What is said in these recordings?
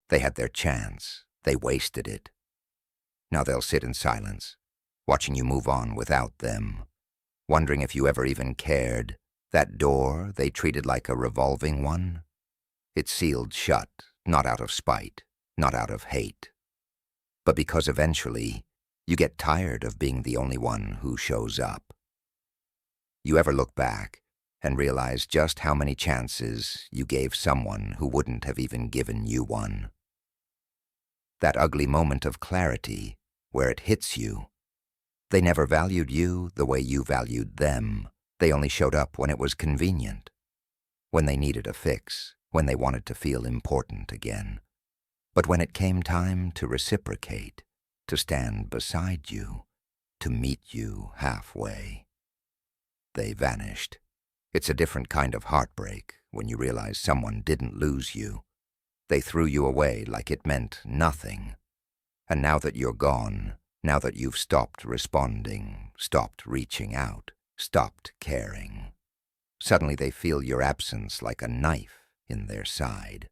They had their chance. They wasted it. Now they'll sit in silence, watching you move on without them, wondering if you ever even cared. That door they treated like a revolving one, it's sealed shut, not out of spite, not out of hate, but because eventually you get tired of being the only one who shows up. You ever look back and realize just how many chances you gave someone who wouldn't have even given you one? That ugly moment of clarity where it hits you. They never valued you the way you valued them. They only showed up when it was convenient, when they needed a fix, when they wanted to feel important again. But when it came time to reciprocate, to stand beside you, to meet you halfway, they vanished. It's a different kind of heartbreak when you realize someone didn't lose you. They threw you away like it meant nothing. And now that you're gone, now that you've stopped responding, stopped reaching out, stopped caring, suddenly they feel your absence like a knife in their side.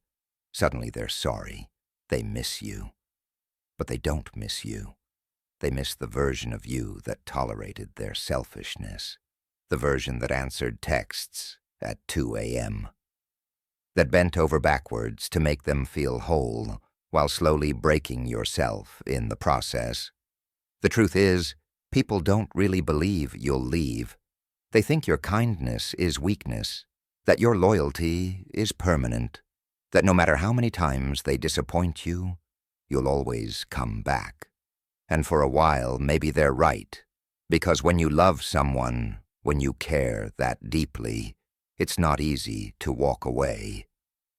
Suddenly they're sorry. They miss you. But they don't miss you. They miss the version of you that tolerated their selfishness, the version that answered texts at 2 a.m., that bent over backwards to make them feel whole while slowly breaking yourself in the process. The truth is, people don't really believe you'll leave. They think your kindness is weakness, that your loyalty is permanent, that no matter how many times they disappoint you, you'll always come back. And for a while, maybe they're right, because when you love someone, when you care that deeply, it's not easy to walk away.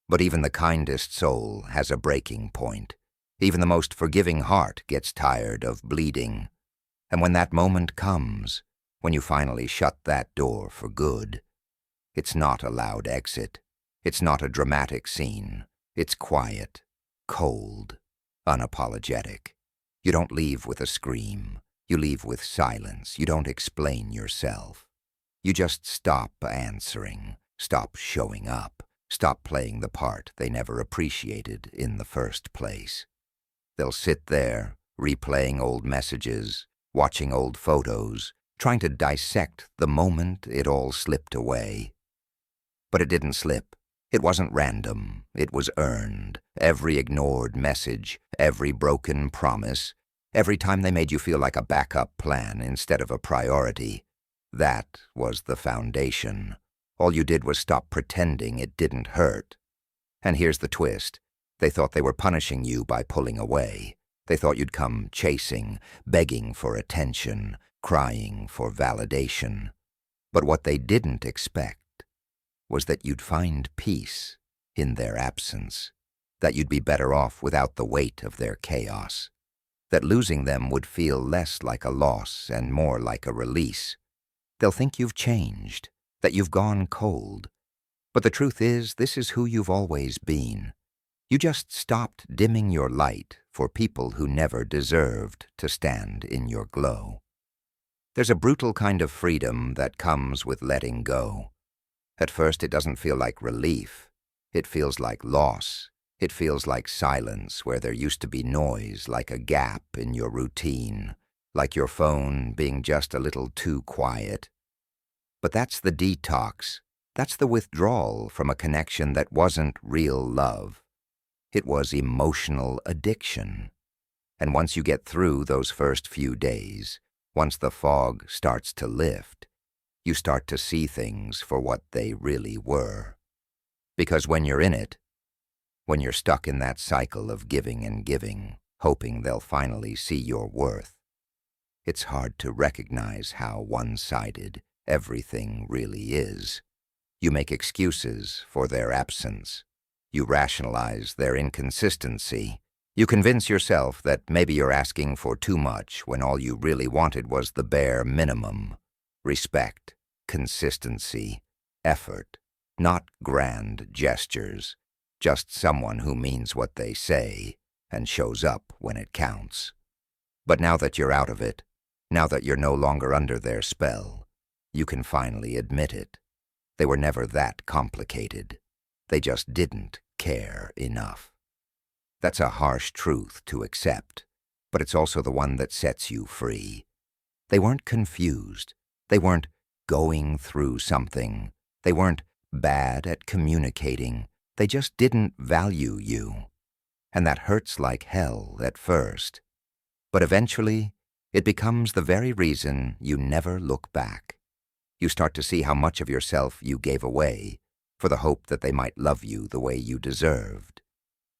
But even the kindest soul has a breaking point. Even the most forgiving heart gets tired of bleeding. And when that moment comes, when you finally shut that door for good, it's not a loud exit. It's not a dramatic scene. It's quiet, cold, unapologetic. You don't leave with a scream. You leave with silence. You don't explain yourself. You just stop answering, stop showing up, stop playing the part they never appreciated in the first place. They'll sit there, replaying old messages, watching old photos, trying to dissect the moment it all slipped away. But it didn't slip. It wasn't random. It was earned. Every ignored message, every broken promise, every time they made you feel like a backup plan instead of a priority. That was the foundation. All you did was stop pretending it didn't hurt. And here's the twist. They thought they were punishing you by pulling away. They thought you'd come chasing, begging for attention, crying for validation. But what they didn't expect was that you'd find peace in their absence, that you'd be better off without the weight of their chaos, that losing them would feel less like a loss and more like a release. They'll think you've changed, that you've gone cold. But the truth is, this is who you've always been. You just stopped dimming your light for people who never deserved to stand in your glow. There's a brutal kind of freedom that comes with letting go. At first, it doesn't feel like relief. It feels like loss. It feels like silence where there used to be noise, like a gap in your routine, like your phone being just a little too quiet. But that's the detox. That's the withdrawal from a connection that wasn't real love. It was emotional addiction. And once you get through those first few days, once the fog starts to lift, you start to see things for what they really were. Because when you're in it, when you're stuck in that cycle of giving and giving, hoping they'll finally see your worth, it's hard to recognize how one-sided everything really is. You make excuses for their absence. You rationalize their inconsistency. You convince yourself that maybe you're asking for too much when all you really wanted was the bare minimum. Respect, consistency, effort, not grand gestures, just someone who means what they say and shows up when it counts. But now that you're out of it, now that you're no longer under their spell, you can finally admit it. They were never that complicated. They just didn't care enough. That's a harsh truth to accept, but it's also the one that sets you free. They weren't confused. They weren't going through something. They weren't bad at communicating. They just didn't value you. And that hurts like hell at first. But eventually, it becomes the very reason you never look back. You start to see how much of yourself you gave away for the hope that they might love you the way you deserved.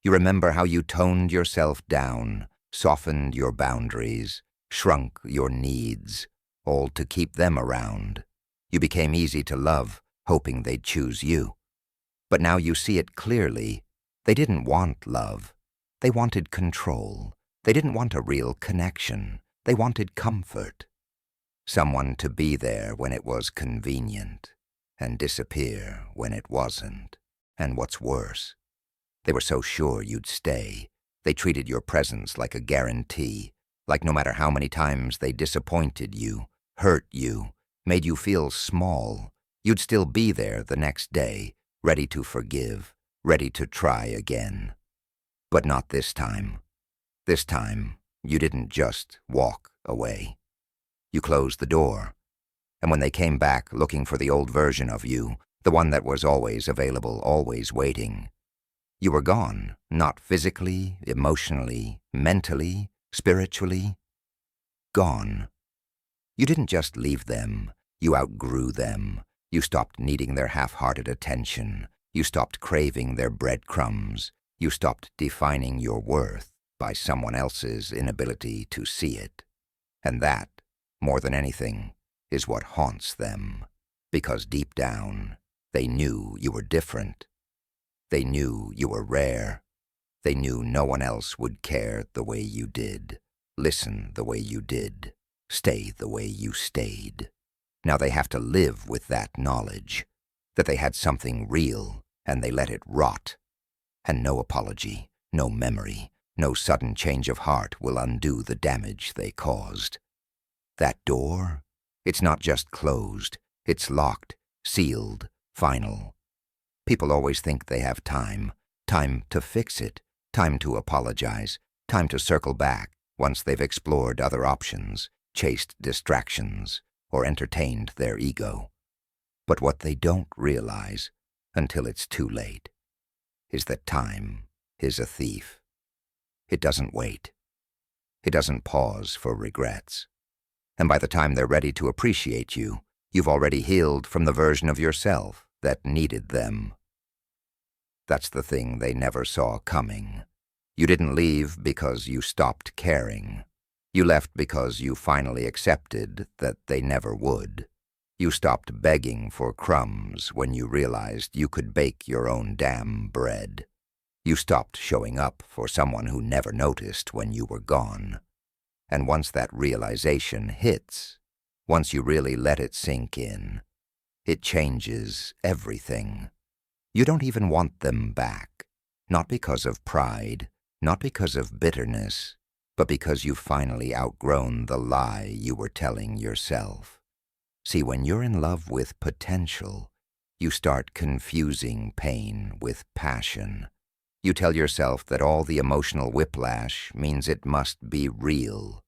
You remember how you toned yourself down, softened your boundaries, shrunk your needs, all to keep them around. You became easy to love, hoping they'd choose you. But now you see it clearly. They didn't want love. They wanted control. They didn't want a real connection. They wanted comfort. Someone to be there when it was convenient and disappear when it wasn't. And what's worse, they were so sure you'd stay. They treated your presence like a guarantee, like no matter how many times they disappointed you, hurt you, made you feel small, you'd still be there the next day, ready to forgive, ready to try again. But not this time. This time, you didn't just walk away. You closed the door. And when they came back looking for the old version of you, the one that was always available, always waiting, you were gone, not physically, emotionally, mentally, spiritually. Gone. You didn't just leave them. You outgrew them. You stopped needing their half-hearted attention. You stopped craving their breadcrumbs. You stopped defining your worth by someone else's inability to see it. And that, more than anything, is what haunts them. Because deep down, they knew you were different. They knew you were rare. They knew no one else would care the way you did, listen the way you did, stay the way you stayed. Now they have to live with that knowledge, that they had something real and they let it rot. And no apology, no memory, no sudden change of heart will undo the damage they caused. That door, it's not just closed, it's locked, sealed, final. People always think they have time to fix it, time to apologize, time to circle back once they've explored other options, chased distractions, or entertained their ego. But what they don't realize, until it's too late, is that time is a thief. It doesn't wait. It doesn't pause for regrets. And by the time they're ready to appreciate you, you've already healed from the version of yourself that needed them. That's the thing they never saw coming. You didn't leave because you stopped caring. You left because you finally accepted that they never would. You stopped begging for crumbs when you realized you could bake your own damn bread. You stopped showing up for someone who never noticed when you were gone. And once that realization hits, once you really let it sink in, it changes everything. You don't even want them back, not because of pride, not because of bitterness, but because you've finally outgrown the lie you were telling yourself. See, when you're in love with potential, you start confusing pain with passion. You tell yourself that all the emotional whiplash means it must be real,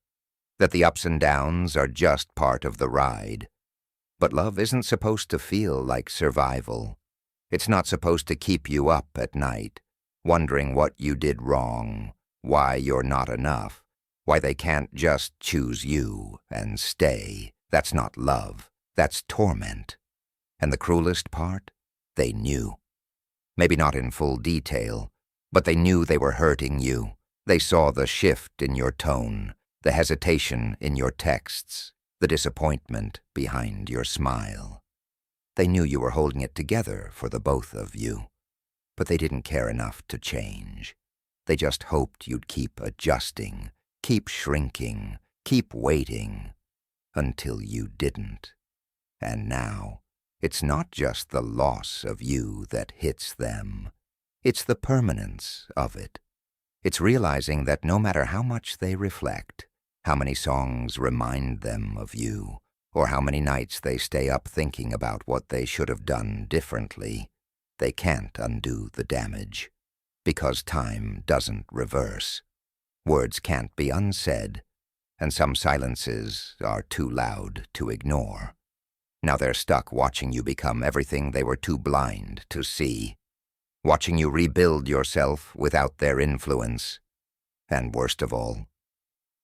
that the ups and downs are just part of the ride. But love isn't supposed to feel like survival. It's not supposed to keep you up at night, wondering what you did wrong, why you're not enough, why they can't just choose you and stay. That's not love. That's torment. And the cruelest part? They knew. Maybe not in full detail, but they knew they were hurting you. They saw the shift in your tone, the hesitation in your texts, the disappointment behind your smile. They knew you were holding it together for the both of you, but they didn't care enough to change. They just hoped you'd keep adjusting, keep shrinking, keep waiting, until you didn't. And now, it's not just the loss of you that hits them. It's the permanence of it. It's realizing that no matter how much they reflect, how many songs remind them of you, or how many nights they stay up thinking about what they should have done differently, they can't undo the damage. Because time doesn't reverse. Words can't be unsaid, and some silences are too loud to ignore. Now they're stuck watching you become everything they were too blind to see, watching you rebuild yourself without their influence, and worst of all,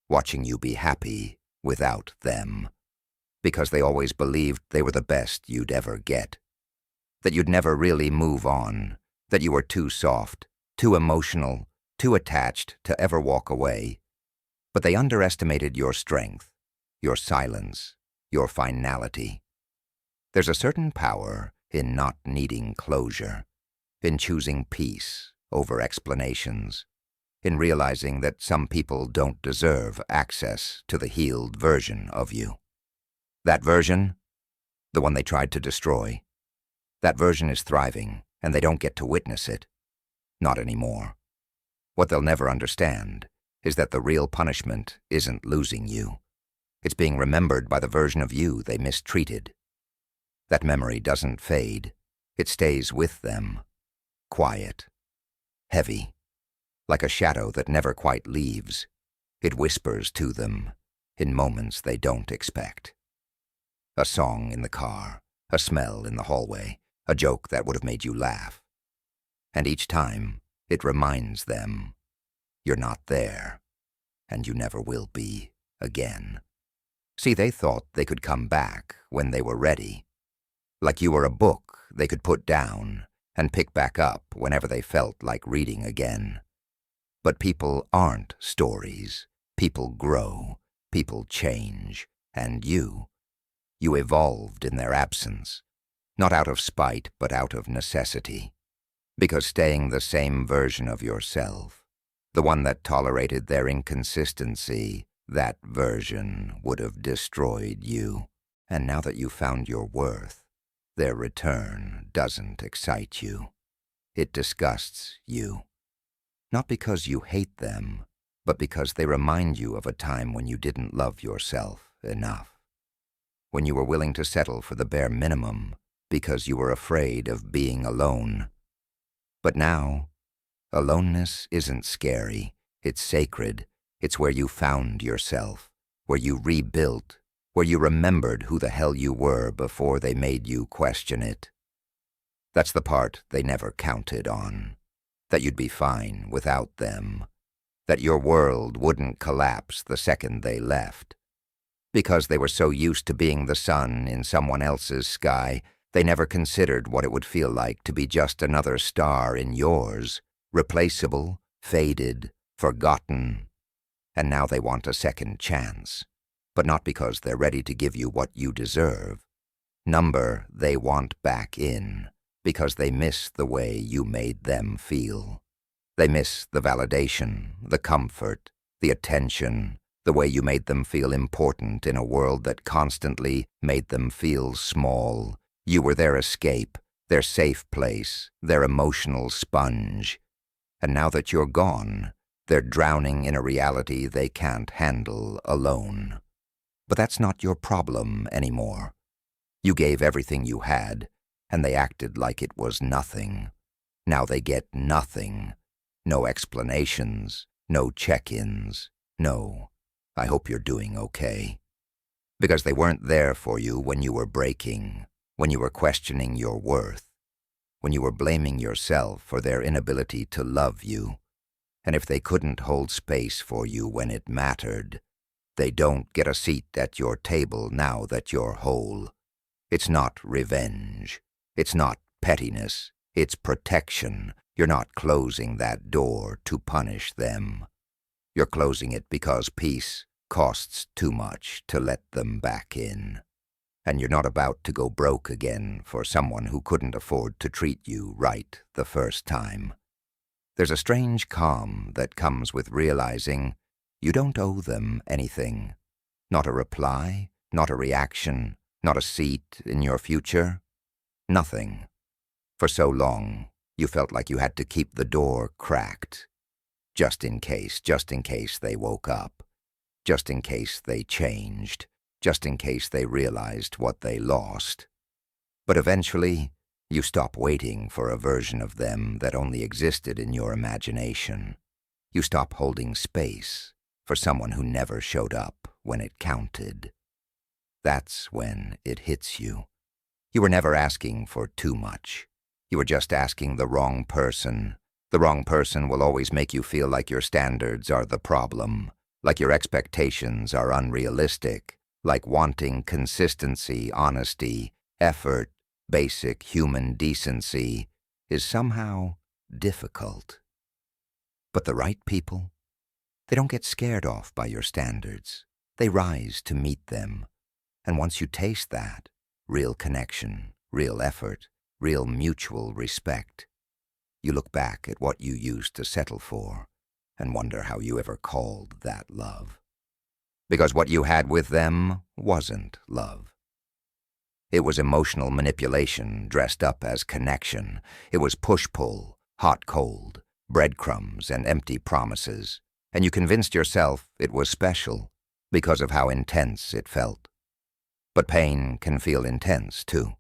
watching you be happy without them, because they always believed they were the best you'd ever get, that you'd never really move on, that you were too soft, too emotional, too attached to ever walk away. But they underestimated your strength, your silence, your finality. There's a certain power in not needing closure, in choosing peace over explanations, in realizing that some people don't deserve access to the healed version of you. That version, the one they tried to destroy, that version is thriving, and they don't get to witness it. Not anymore. What they'll never understand is that the real punishment isn't losing you. It's being remembered by the version of you they mistreated. That memory doesn't fade. It stays with them, quiet, heavy, like a shadow that never quite leaves. It whispers to them in moments they don't expect. A song in the car, a smell in the hallway, a joke that would have made you laugh. And each time, it reminds them, you're not there, and you never will be again. See, they thought they could come back when they were ready, like you were a book they could put down and pick back up whenever they felt like reading again. But people aren't stories. People grow, people change, and you evolved in their absence, not out of spite but out of necessity. Because staying the same version of yourself, the one that tolerated their inconsistency, that version would have destroyed you. And now that you found your worth, their return doesn't excite you. It disgusts you. Not because you hate them, but because they remind you of a time when you didn't love yourself enough. When you were willing to settle for the bare minimum because you were afraid of being alone. But now, aloneness isn't scary, it's sacred. It's where you found yourself, where you rebuilt, where you remembered who the hell you were before they made you question it. That's the part they never counted on, that you'd be fine without them, that your world wouldn't collapse the second they left. Because they were so used to being the sun in someone else's sky, they never considered what it would feel like to be just another star in yours, replaceable, faded, forgotten. And now they want a second chance, but not because they're ready to give you what you deserve. Number they want back in, because they miss the way you made them feel. They miss the validation, the comfort, the attention, the way you made them feel important in a world that constantly made them feel small. You were their escape, their safe place, their emotional sponge. And now that you're gone, they're drowning in a reality they can't handle alone. But that's not your problem anymore. You gave everything you had, and they acted like it was nothing. Now they get nothing. No explanations, no check-ins, no, I hope you're doing okay. Because they weren't there for you when you were breaking, when you were questioning your worth, when you were blaming yourself for their inability to love you. And if they couldn't hold space for you when it mattered, they don't get a seat at your table now that you're whole. It's not revenge. It's not pettiness. It's protection. You're not closing that door to punish them. You're closing it because peace costs too much to let them back in. And you're not about to go broke again for someone who couldn't afford to treat you right the first time. There's a strange calm that comes with realizing you don't owe them anything. Not a reply, not a reaction, not a seat in your future. Nothing. For so long, you felt like you had to keep the door cracked. Just in case they woke up. Just in case they changed. Just in case they realized what they lost. But eventually, You stop waiting for a version of them that only existed in your imagination. You stop holding space for someone who never showed up when it counted. That's when it hits you. You were never asking for too much. You were just asking the wrong person. The wrong person will always make you feel like your standards are the problem, like your expectations are unrealistic, like wanting consistency, honesty, effort, basic human decency is somehow difficult. But the right people, they don't get scared off by your standards. They rise to meet them. And once you taste that, real connection, real effort, real mutual respect, you look back at what you used to settle for and wonder how you ever called that love. Because what you had with them wasn't love. It was emotional manipulation dressed up as connection. It was push-pull, hot-cold, breadcrumbs and empty promises. And you convinced yourself it was special because of how intense it felt. But pain can feel intense, too.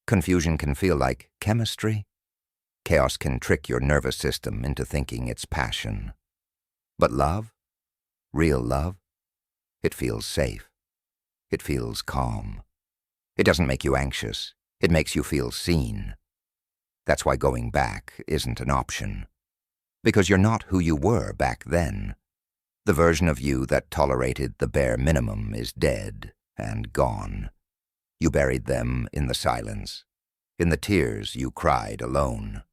Confusion can feel like chemistry. Chaos can trick your nervous system into thinking it's passion. But love, real love, it feels safe. It feels calm. It doesn't make you anxious. It makes you feel seen. That's why going back isn't an option. Because you're not who you were back then. The version of you that tolerated the bare minimum is dead and gone. You buried them in the silence, in the tears you cried alone,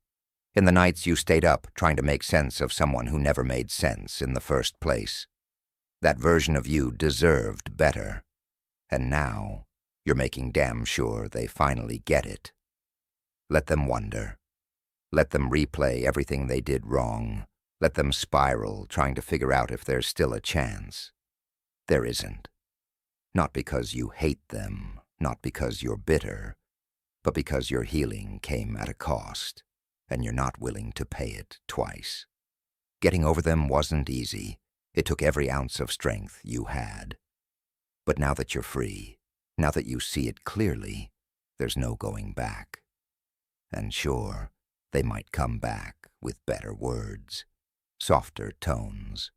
in the nights you stayed up trying to make sense of someone who never made sense in the first place. That version of you deserved better, and now you're making damn sure they finally get it. Let them wonder. Let them replay everything they did wrong. Let them spiral, trying to figure out if there's still a chance. There isn't. Not because you hate them, not because you're bitter, but because your healing came at a cost, and you're not willing to pay it twice. Getting over them wasn't easy. It took every ounce of strength you had. But now that you're free, now that you see it clearly, there's no going back. And sure, they might come back with better words, softer tones,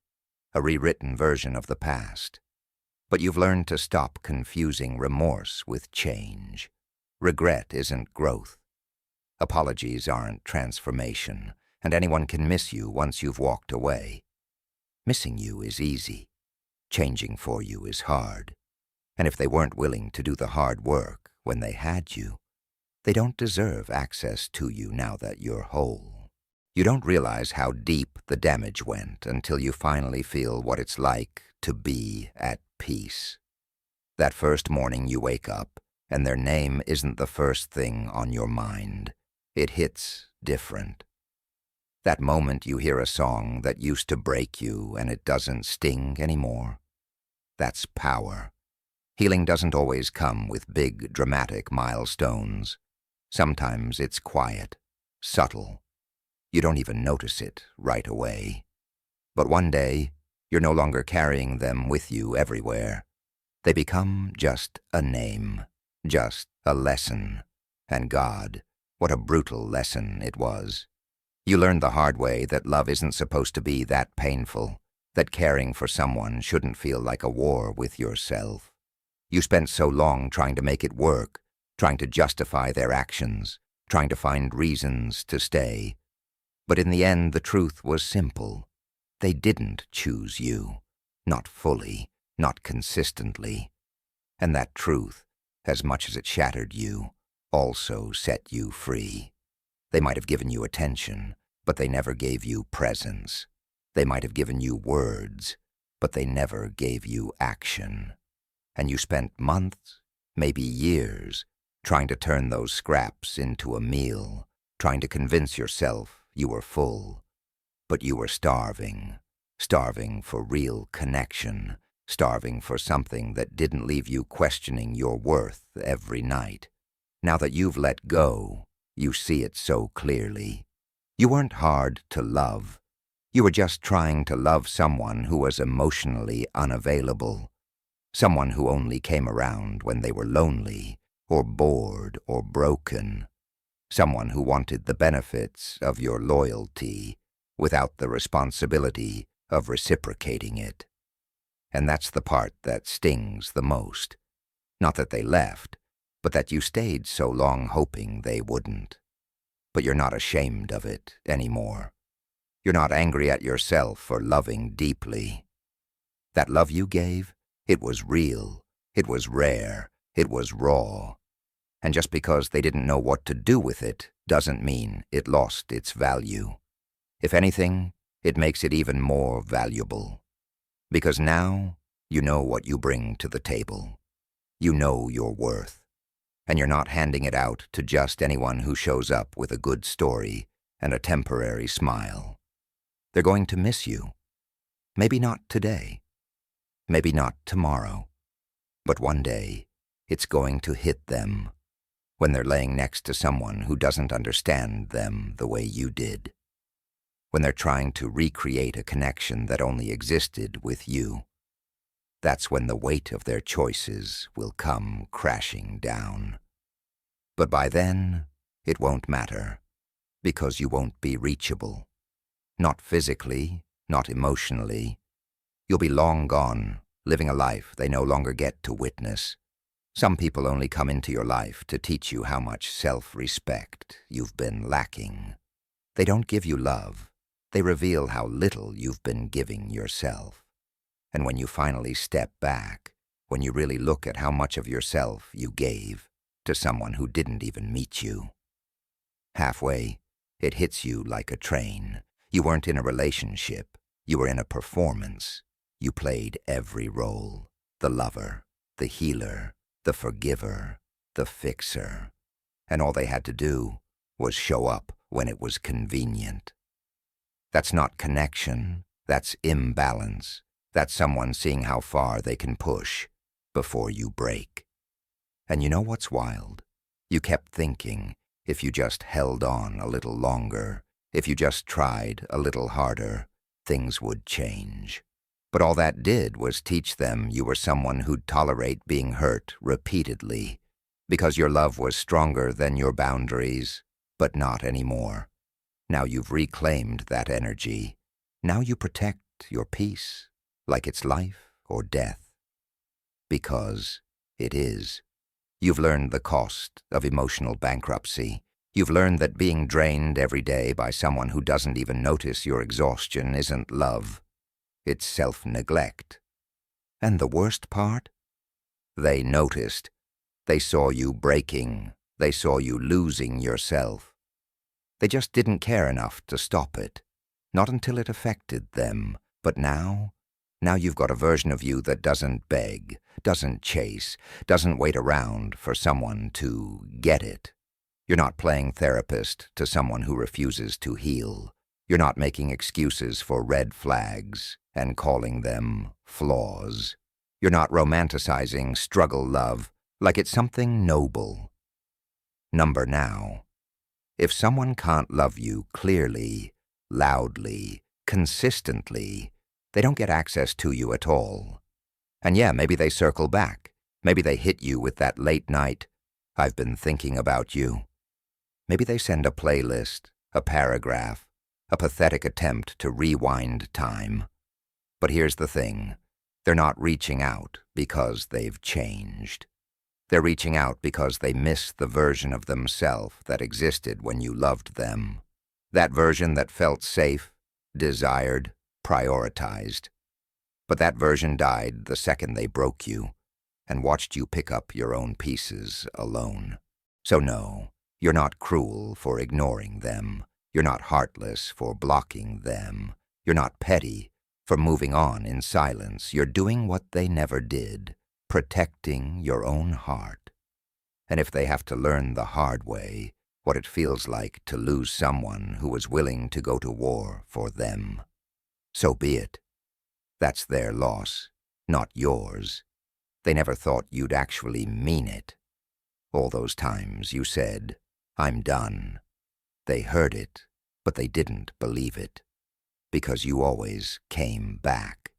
a rewritten version of the past. But you've learned to stop confusing remorse with change. Regret isn't growth. Apologies aren't transformation, and anyone can miss you once you've walked away. Missing you is easy. Changing for you is hard. And if they weren't willing to do the hard work when they had you, they don't deserve access to you now that you're whole. You don't realize how deep the damage went until you finally feel what it's like to be at peace. That first morning you wake up, and their name isn't the first thing on your mind. It hits different. That moment you hear a song that used to break you and it doesn't sting anymore. That's power. Healing doesn't always come with big, dramatic milestones. Sometimes it's quiet, subtle. You don't even notice it right away. But one day, you're no longer carrying them with you everywhere. They become just a name, just a lesson. And God, what a brutal lesson it was. You learned the hard way that love isn't supposed to be that painful, that caring for someone shouldn't feel like a war with yourself. You spent so long trying to make it work, trying to justify their actions, trying to find reasons to stay. But in the end, the truth was simple. They didn't choose you. Not fully, not consistently. And that truth, as much as it shattered you, also set you free. They might have given you attention, but they never gave you presence. They might have given you words, but they never gave you action. And you spent months, maybe years, trying to turn those scraps into a meal, trying to convince yourself you were full. But you were starving, starving for real connection, starving for something that didn't leave you questioning your worth every night. Now that you've let go, you see it so clearly. You weren't hard to love. You were just trying to love someone who was emotionally unavailable, someone who only came around when they were lonely, or bored, or broken, someone who wanted the benefits of your loyalty without the responsibility of reciprocating it. And that's the part that stings the most. Not that they left, but that you stayed so long hoping they wouldn't. But you're not ashamed of it anymore. You're not angry at yourself for loving deeply. That love you gave, it was real, it was rare, it was raw. And just because they didn't know what to do with it doesn't mean it lost its value. If anything, it makes it even more valuable. Because now, you know what you bring to the table. You know your worth. And you're not handing it out to just anyone who shows up with a good story and a temporary smile. They're going to miss you. Maybe not today. Maybe not tomorrow. But one day, it's going to hit them when they're laying next to someone who doesn't understand them the way you did. When they're trying to recreate a connection that only existed with you. That's when the weight of their choices will come crashing down. But by then, it won't matter, because you won't be reachable. Not physically, not emotionally. You'll be long gone, living a life they no longer get to witness. Some people only come into your life to teach you how much self-respect you've been lacking. They don't give you love. They reveal how little you've been giving yourself. And when you finally step back, when you really look at how much of yourself you gave to someone who didn't even meet you, halfway, it hits you like a train. You weren't in a relationship. You were in a performance. You played every role. The lover, the healer, the forgiver, the fixer. And all they had to do was show up when it was convenient. That's not connection. That's imbalance. That's someone seeing how far they can push before you break. And you know what's wild? You kept thinking, if you just held on a little longer, if you just tried a little harder, things would change. But all that did was teach them you were someone who'd tolerate being hurt repeatedly, because your love was stronger than your boundaries, but not anymore. Now you've reclaimed that energy. Now you protect your peace, like it's life or death. Because it is. You've learned the cost of emotional bankruptcy. You've learned that being drained every day by someone who doesn't even notice your exhaustion isn't love. It's self-neglect. And the worst part? They noticed. They saw you breaking. They saw you losing yourself. They just didn't care enough to stop it. Not until it affected them. But now you've got a version of you that doesn't beg, doesn't chase, doesn't wait around for someone to get it. You're not playing therapist to someone who refuses to heal. You're not making excuses for red flags and calling them flaws. You're not romanticizing struggle love like it's something noble. Number now. If someone can't love you clearly, loudly, consistently, they don't get access to you at all. And yeah, maybe they circle back. Maybe they hit you with that late night, "I've been thinking about you." Maybe they send a playlist, a paragraph, a pathetic attempt to rewind time. But here's the thing. They're not reaching out because they've changed. They're reaching out because they miss the version of themselves that existed when you loved them. That version that felt safe, desired, prioritized. But that version died the second they broke you and watched you pick up your own pieces alone. So no, you're not cruel for ignoring them. You're not heartless for blocking them. You're not petty for moving on in silence. You're doing what they never did, protecting your own heart. And if they have to learn the hard way what it feels like to lose someone who was willing to go to war for them, so be it. That's their loss, not yours. They never thought you'd actually mean it. All those times you said, "I'm done." They heard it, but they didn't believe it. Because you always came back.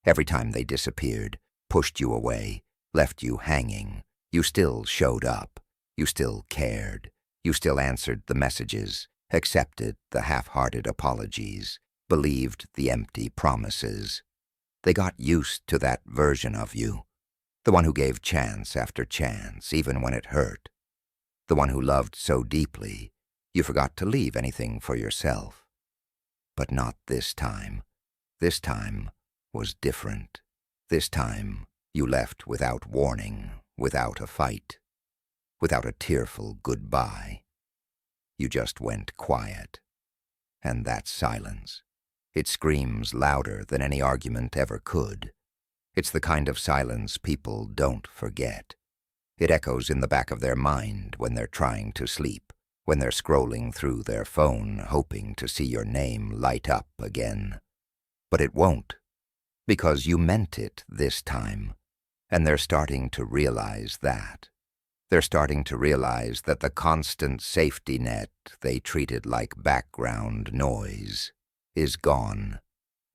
Every time they disappeared, pushed you away, left you hanging, you still showed up. You still cared. You still answered the messages, accepted the half-hearted apologies, believed the empty promises. They got used to that version of you, the one who gave chance after chance, even when it hurt, the one who loved so deeply you forgot to leave anything for yourself. But not this time. This time was different. This time you left without warning, without a fight, without a tearful goodbye. You just went quiet. And that silence, it screams louder than any argument ever could. It's the kind of silence people don't forget. It echoes in the back of their mind when they're trying to sleep, when they're scrolling through their phone hoping to see your name light up again. But it won't, because you meant it this time, and they're starting to realize that. They're starting to realize that the constant safety net they treated like background noise is gone,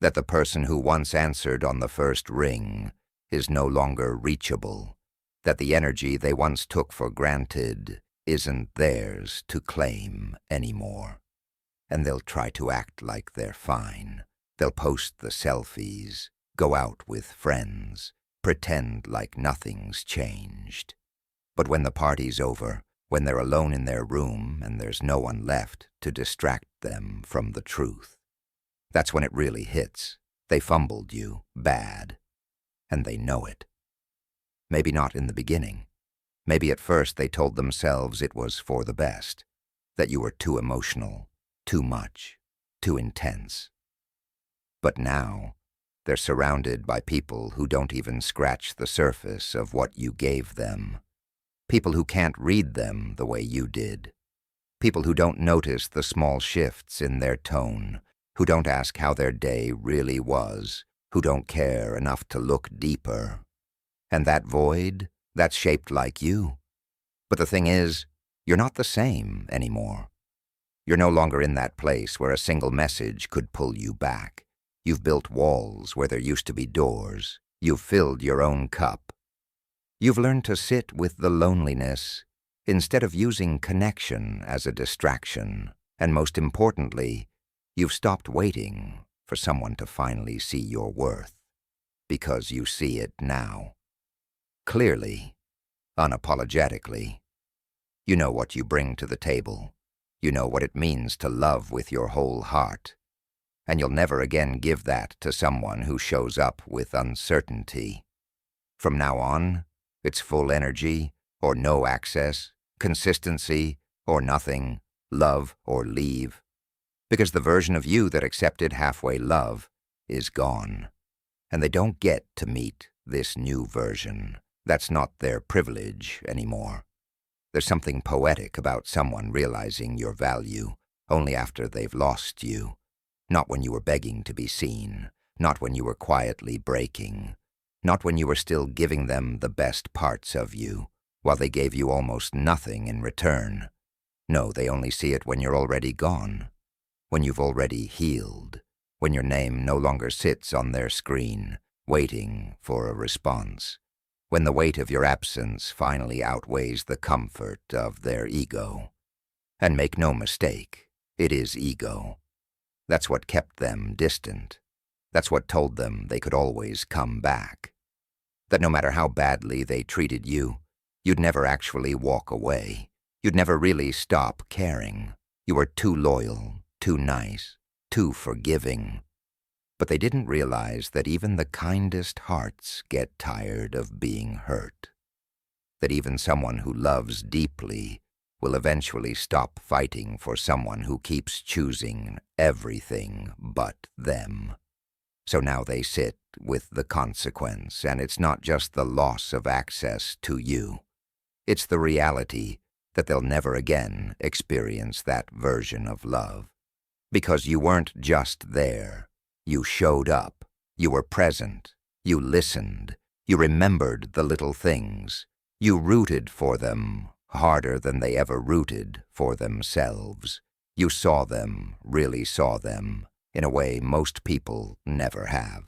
that the person who once answered on the first ring is no longer reachable, that the energy they once took for granted isn't theirs to claim anymore. And they'll try to act like they're fine. They'll post the selfies, go out with friends, pretend like nothing's changed. But when the party's over, when they're alone in their room and there's no one left to distract them from the truth, that's when it really hits. They fumbled you bad, and they know it. Maybe not in the beginning. Maybe at first they told themselves it was for the best, that you were too emotional, too much, too intense. But now, they're surrounded by people who don't even scratch the surface of what you gave them. People who can't read them the way you did. People who don't notice the small shifts in their tone, who don't ask how their day really was, who don't care enough to look deeper. And that void, that's shaped like you. But the thing is, you're not the same anymore. You're no longer in that place where a single message could pull you back. You've built walls where there used to be doors. You've filled your own cup. You've learned to sit with the loneliness instead of using connection as a distraction. And most importantly, you've stopped waiting for someone to finally see your worth, because you see it now. Clearly, unapologetically. You know what you bring to the table. You know what it means to love with your whole heart. And you'll never again give that to someone who shows up with uncertainty. From now on, it's full energy or no access, consistency or nothing, love or leave. Because the version of you that accepted halfway love is gone. And they don't get to meet this new version. That's not their privilege anymore. There's something poetic about someone realizing your value only after they've lost you. Not when you were begging to be seen, not when you were quietly breaking, not when you were still giving them the best parts of you, while they gave you almost nothing in return. No, they only see it when you're already gone, when you've already healed, when your name no longer sits on their screen, waiting for a response, when the weight of your absence finally outweighs the comfort of their ego. And make no mistake, it is ego. That's what kept them distant. That's what told them they could always come back. That no matter how badly they treated you, you'd never actually walk away. You'd never really stop caring. You were too loyal, too nice, too forgiving. But they didn't realize that even the kindest hearts get tired of being hurt. That even someone who loves deeply will eventually stop fighting for someone who keeps choosing everything but them. So now they sit with the consequence, and it's not just the loss of access to you. It's the reality that they'll never again experience that version of love. Because you weren't just there. You showed up. You were present. You listened. You remembered the little things. You rooted for them harder than they ever rooted for themselves. You saw them, really saw them, in a way most people never have.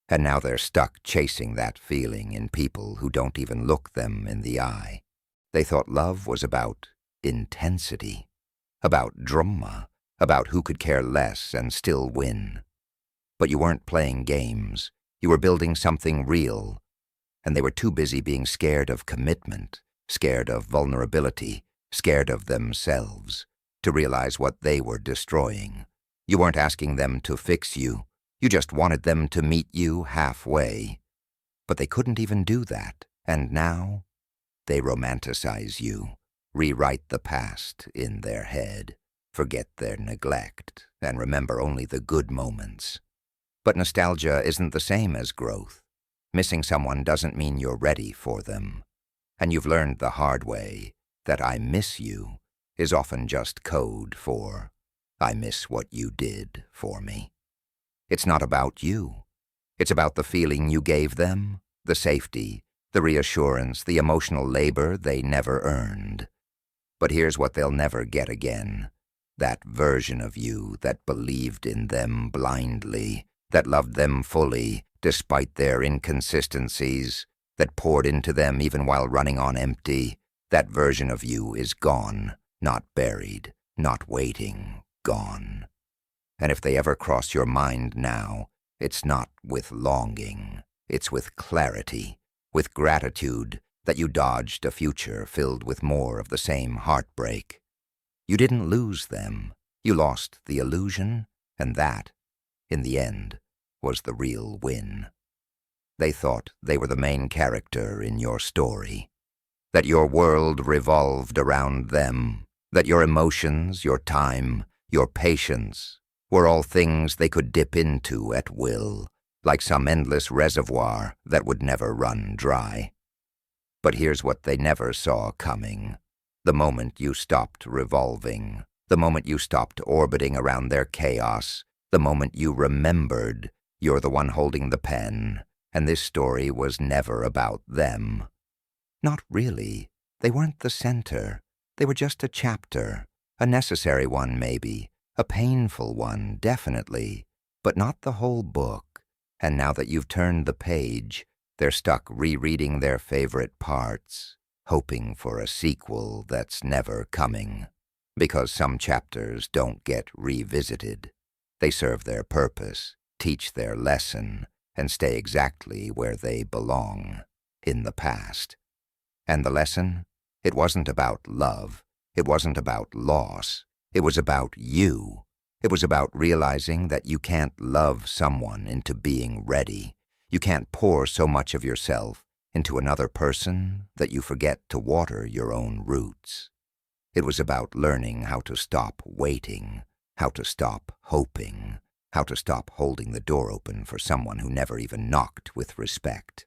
And now they're stuck chasing that feeling in people who don't even look them in the eye. They thought love was about intensity, about drama, about who could care less and still win. But you weren't playing games. You were building something real, and they were too busy being scared of commitment, scared of vulnerability, scared of themselves, to realize what they were destroying. You weren't asking them to fix you. You just wanted them to meet you halfway. But they couldn't even do that, and now they romanticize you, rewrite the past in their head, forget their neglect, and remember only the good moments. But nostalgia isn't the same as growth. Missing someone doesn't mean you're ready for them. And you've learned the hard way that I miss you is often just code for I miss what you did for me. It's not about you. It's about the feeling you gave them, the safety, the reassurance, the emotional labor they never earned. But here's what they'll never get again. That version of you that believed in them blindly, that loved them fully despite their inconsistencies, that poured into them even while running on empty, that version of you is gone, not buried, not waiting, gone. And if they ever cross your mind now, it's not with longing, it's with clarity, with gratitude that you dodged a future filled with more of the same heartbreak. You didn't lose them, you lost the illusion, and that, in the end, was the real win. They thought they were the main character in your story, that your world revolved around them, that your emotions, your time, your patience were all things they could dip into at will, like some endless reservoir that would never run dry. But here's what they never saw coming. The moment you stopped revolving, the moment you stopped orbiting around their chaos, the moment you remembered you're the one holding the pen, and this story was never about them. Not really. They weren't the center. They were just a chapter, a necessary one maybe, a painful one, definitely, but not the whole book. And now that you've turned the page, they're stuck rereading their favorite parts, hoping for a sequel that's never coming. Because some chapters don't get revisited. They serve their purpose, teach their lesson, and stay exactly where they belong, in the past. And the lesson? It wasn't about love. It wasn't about loss. It was about you. It was about realizing that you can't love someone into being ready. You can't pour so much of yourself into another person that you forget to water your own roots. It was about learning how to stop waiting, how to stop hoping, how to stop holding the door open for someone who never even knocked with respect.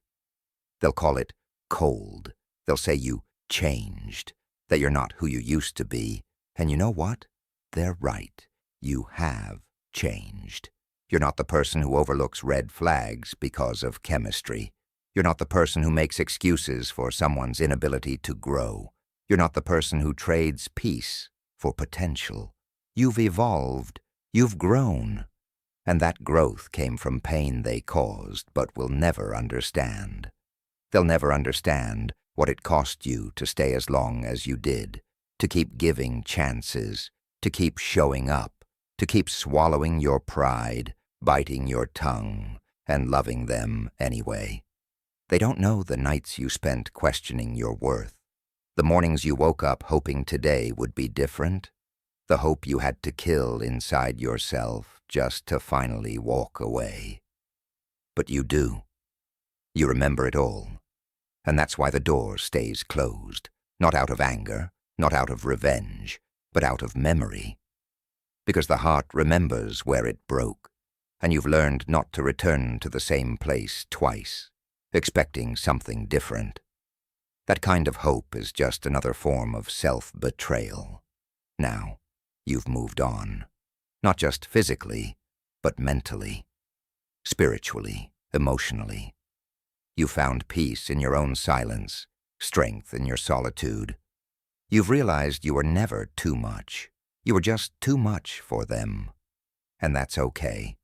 They'll call it cold. They'll say you changed, that you're not who you used to be. And you know what? They're right. You have changed. You're not the person who overlooks red flags because of chemistry. You're not the person who makes excuses for someone's inability to grow. You're not the person who trades peace for potential. You've evolved. You've grown. And that growth came from pain they caused but will never understand. They'll never understand what it cost you to stay as long as you did, to keep giving chances, to keep showing up, to keep swallowing your pride, biting your tongue, and loving them anyway. They don't know the nights you spent questioning your worth, the mornings you woke up hoping today would be different, the hope you had to kill inside yourself just to finally walk away. But you do. You remember it all. And that's why the door stays closed, not out of anger, not out of revenge, but out of memory. Because the heart remembers where it broke, and you've learned not to return to the same place twice, expecting something different. That kind of hope is just another form of self-betrayal. Now, you've moved on, not just physically, but mentally, spiritually, emotionally. You found peace in your own silence, strength in your solitude. You've realized you were never too much. You were just too much for them. And that's okay.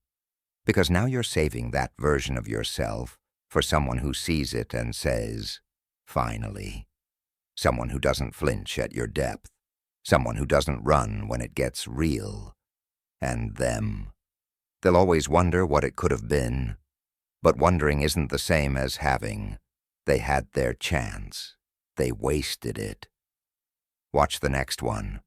Because now you're saving that version of yourself for someone who sees it and says, finally. Someone who doesn't flinch at your depth. someone who doesn't run when it gets real. And them. They'll always wonder what it could have been, but wondering isn't the same as having. They had their chance. They wasted it. Watch the next one.